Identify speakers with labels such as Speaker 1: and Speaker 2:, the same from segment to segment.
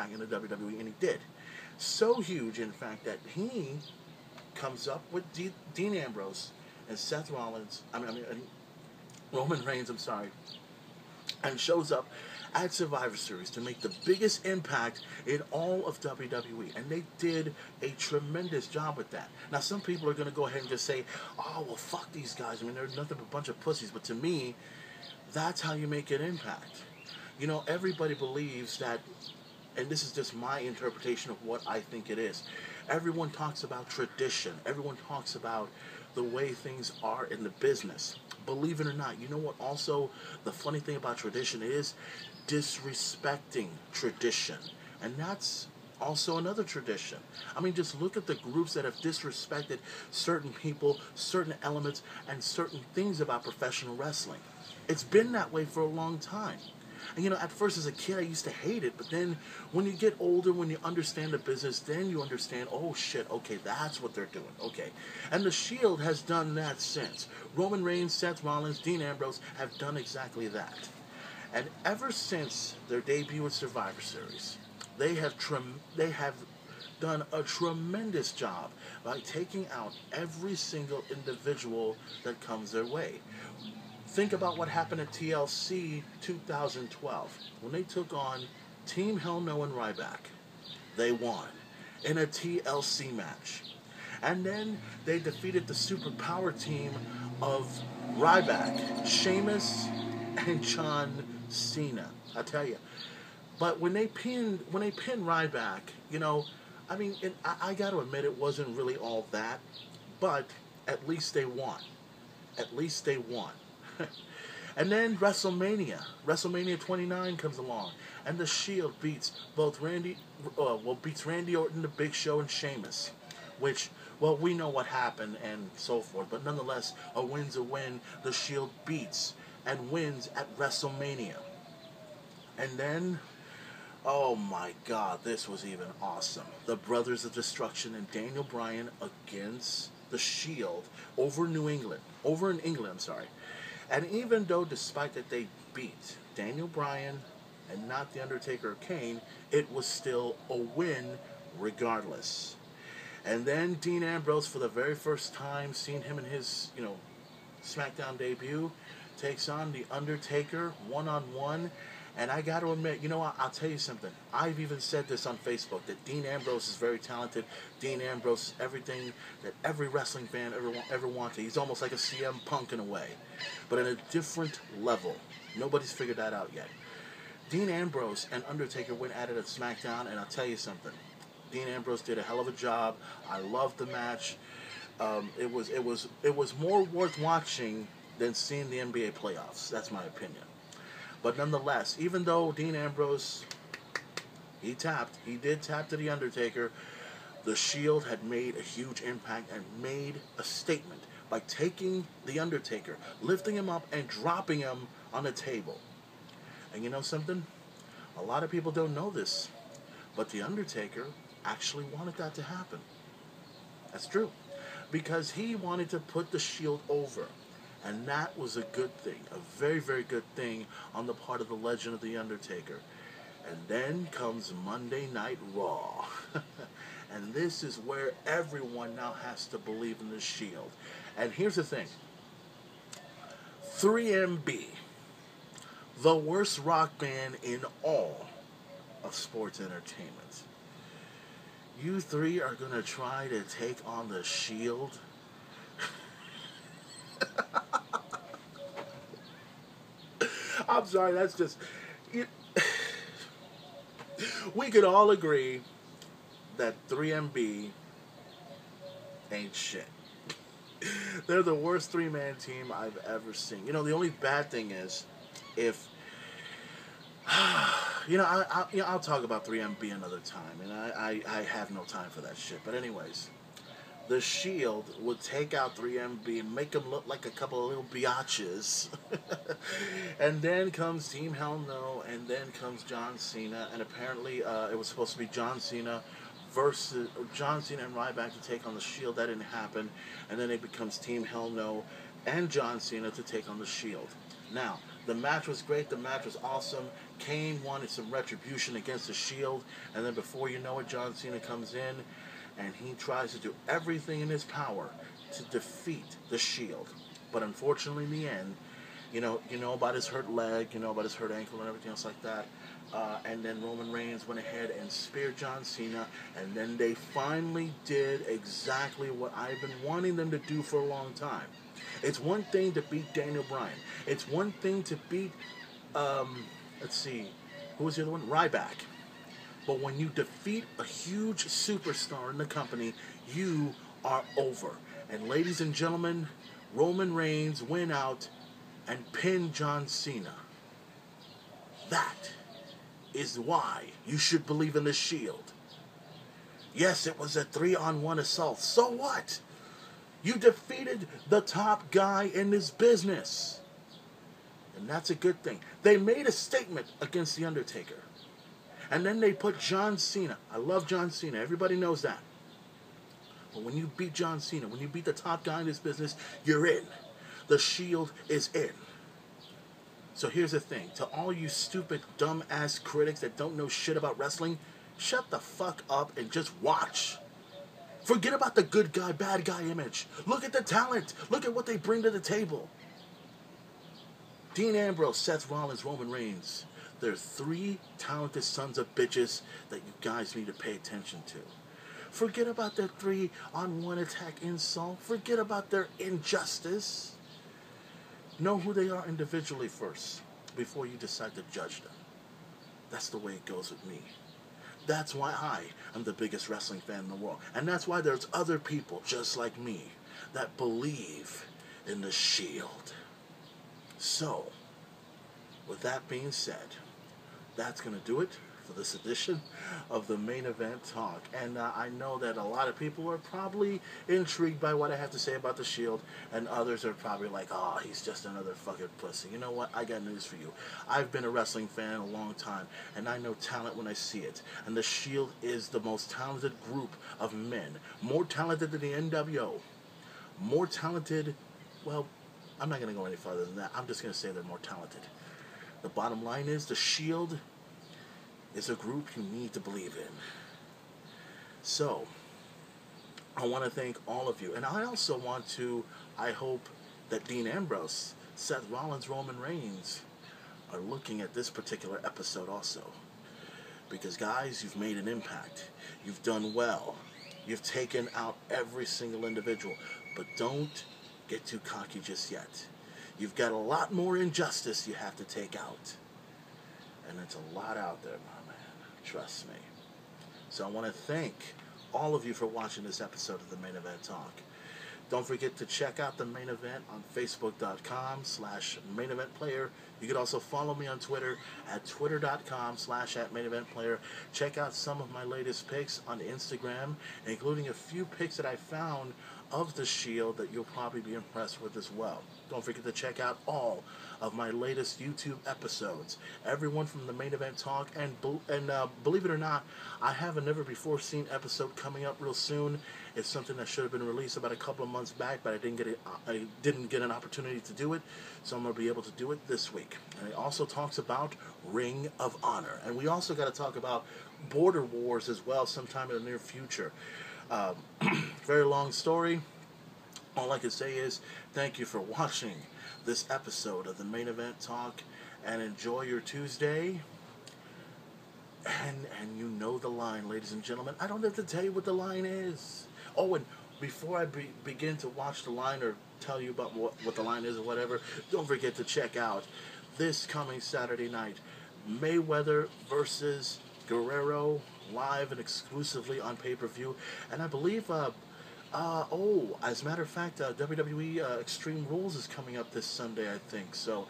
Speaker 1: impact in the WWE, and he did. So huge, in fact, that he comes up with Dean Ambrose and Seth Rollins, Roman Reigns, I'm sorry, and shows up at Survivor Series to make the biggest impact in all of WWE. And they did a tremendous job with that. Now, some people are going to go ahead and just say, oh, well, fuck these guys. I mean, they're nothing but a bunch of pussies. But to me, that's how you make an impact. You know, everybody believes that, and this is just my interpretation of what I think it is. Everyone talks about tradition. Everyone talks about the way things are in the business. Believe it or not, you know what also the funny thing about tradition is? Disrespecting tradition. And that's also another tradition. I mean, just look at the groups that have disrespected certain people, certain elements, and certain things about professional wrestling. It's been that way for a long time. And, you know, at first as a kid, I used to hate it. But then when you get older, when you understand the business, then you understand, oh, shit, okay, that's what they're doing. Okay. And the Shield has done that since. Roman Reigns, Seth Rollins, Dean Ambrose have done exactly that. And ever since their debut at Survivor Series, they have done a tremendous job by taking out every single individual that comes their way. Think about what happened at TLC 2012 when they took on Team Hell No and Ryback. They won in a TLC match. And then they defeated the superpower team of Ryback, Sheamus, and John Cena. I tell you. But when they pinned Ryback, you know, I mean, I got to admit it wasn't really all that, but at least they won. At least they won. And then WrestleMania 29 comes along, and the Shield beats Randy Orton, the Big Show, and Sheamus, which, well, we know what happened and so forth, but nonetheless, a win's a win. The Shield beats and wins at WrestleMania. And then, oh my God, this was even awesome. The Brothers of Destruction and Daniel Bryan against the Shield over in England, I'm sorry. And even though, despite that they beat Daniel Bryan and not The Undertaker or Kane, it was still a win regardless. And then Dean Ambrose, for the very first time, seeing him in his, you know, SmackDown debut, takes on The Undertaker one-on-one. And I got to admit, you know what, I'll tell you something. I've even said this on Facebook, that Dean Ambrose is very talented. Dean Ambrose is everything that every wrestling fan ever wanted. He's almost like a CM Punk in a way, but at a different level. Nobody's figured that out yet. Dean Ambrose and Undertaker went at it at SmackDown, and I'll tell you something. Dean Ambrose did a hell of a job. I loved the match. It was more worth watching than seeing the NBA playoffs. That's my opinion. But nonetheless, even though Dean Ambrose, he did tap to The Undertaker, the Shield had made a huge impact and made a statement by taking The Undertaker, lifting him up, and dropping him on the table. And you know something? A lot of people don't know this, but The Undertaker actually wanted that to happen. That's true. Because he wanted to put the Shield over. And that was a good thing, a very, very good thing on the part of the legend of The Undertaker. And then comes Monday Night Raw. And this is where everyone now has to believe in the Shield. And here's the thing. 3MB, the worst rock band in all of sports entertainment. You three are going to try to take on the Shield? I'm sorry, that's just... We could all agree that 3MB ain't shit. They're the worst three-man team I've ever seen. You know, the only bad thing is if... I'll talk about 3MB another time, and I have no time for that shit. But anyways... The Shield would take out 3MB and make them look like a couple of little biatches. And then comes Team Hell No, and then comes John Cena, and apparently it was supposed to be John Cena versus John Cena and Ryback to take on the Shield. That didn't happen, and then it becomes Team Hell No and John Cena to take on the Shield. Now, The match was great. The match was awesome. Kane wanted some retribution against the Shield, and then before you know it, John Cena comes in, and he tries to do everything in his power to defeat the Shield. But unfortunately, in the end, you know about his hurt leg, you know about his hurt ankle and everything else like that. And then Roman Reigns went ahead and speared John Cena, and then they finally did exactly what I've been wanting them to do for a long time. It's one thing to beat Daniel Bryan. It's one thing to beat, let's see, who was the other one? Ryback. But when you defeat a huge superstar in the company, you are over. And ladies and gentlemen, Roman Reigns went out and pinned John Cena. That is why you should believe in the Shield. Yes, it was a 3-on-1 assault. So what? You defeated the top guy in this business. And that's a good thing. They made a statement against The Undertaker. And then they put John Cena. I love John Cena. Everybody knows that. But when you beat John Cena, when you beat the top guy in this business, you're in. The Shield is in. So here's the thing. To all you stupid, dumb-ass critics that don't know shit about wrestling, shut the fuck up and just watch. Forget about the good guy, bad guy image. Look at the talent. Look at what they bring to the table. Dean Ambrose, Seth Rollins, Roman Reigns. They're 3 talented sons of bitches that you guys need to pay attention to. Forget about their 3-on-1 attack insult. Forget about their injustice. Know who they are individually first before you decide to judge them. That's the way it goes with me. That's why I am the biggest wrestling fan in the world. And that's why there's other people just like me that believe in the Shield. So, with that being said, that's going to do it for this edition of the Main Event Talk. And I know that a lot of people are probably intrigued by what I have to say about the Shield, and others are probably like, oh, he's just another fucking pussy. You know what? I got news for you. I've been a wrestling fan a long time, and I know talent when I see it. And the Shield is the most talented group of men. More talented than the NWO. More talented, well, I'm not going to go any further than that. I'm just going to say they're more talented. The bottom line is the Shield is a group you need to believe in. So, I want to thank all of you. And I also want to, I hope that Dean Ambrose, Seth Rollins, Roman Reigns are looking at this particular episode also. Because guys, you've made an impact. You've done well. You've taken out every single individual. But don't get too cocky just yet. You've got a lot more injustice you have to take out. And it's a lot out there, my man. Trust me. So I want to thank all of you for watching this episode of the Main Event Talk. Don't forget to check out the Main Event on Facebook.com/MainEventPlayer. You can also follow me on Twitter at Twitter.com/@MainEventPlayer. Check out some of my latest pics on Instagram, including a few pics that I found of the Shield that you'll probably be impressed with as well. Don't forget to check out all of my latest YouTube episodes. Everyone from the Main Event Talk, and believe it or not, I have a never before seen episode coming up real soon. It's something that should have been released about a couple of months back, but I didn't get an opportunity to do it, so I'm going to be able to do it this week. And it also talks about Ring of Honor, and we also got to talk about Border Wars as well sometime in the near future. Very long story. All I can say is thank you for watching this episode of the Main Event Talk, and enjoy your Tuesday. And you know the line, ladies and gentlemen. I don't have to tell you what the line is. Oh, and before I begin to watch the line or tell you about what the line is or whatever, don't forget to check out this coming Saturday night, Mayweather versus Guerrero, live and exclusively on pay-per-view. And I believe, as a matter of fact, WWE Extreme Rules is coming up this Sunday, I think. So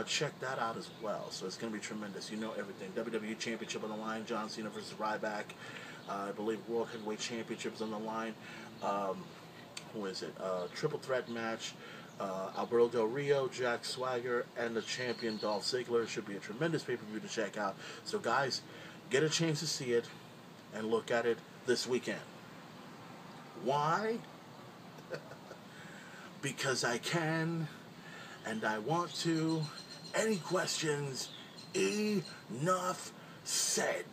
Speaker 1: check that out as well. So it's going to be tremendous. You know everything. WWE Championship on the line. John Cena versus Ryback. I believe World Heavyweight Championships on the line. Who is it? Triple threat match. Alberto Del Rio, Jack Swagger, and the champion Dolph Ziggler. Should be a tremendous pay-per-view to check out. So guys, get a chance to see it and look at it this weekend. Why? Because I can, and I want to, Any questions? Enough said.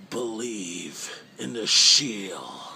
Speaker 1: Believe in the Shield.